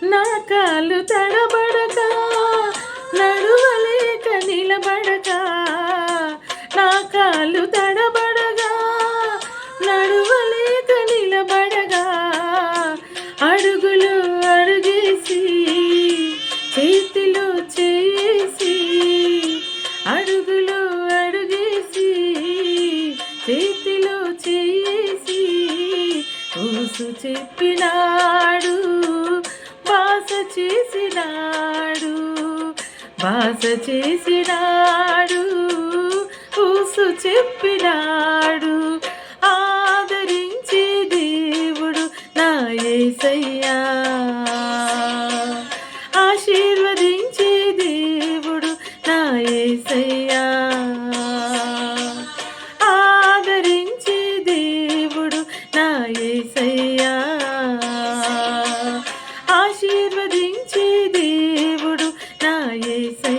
నా కాళ్ళు తడబడక నడువలేక నిలబడక నా కాళ్ళు తడబడగా నడువలేక నిలబడగా అడుగులు అడుగేసి చేతిలో చేసి అడుగులు అడుగేసి చేతిలో చేసి ఊసు చెప్పినాడు బాస చేసినాడు బాస చేసినాడు ఊసు చెప్పినాడు ఆదరించే దేవుడు నా యేసయ్యా ఆశీర్వదించే దేవుడు నా యేసయ్యా ఆదరించే దేవుడు నా యేసయ్యా ఆశీర్వదించే దేవుడు నా యేసయ్యా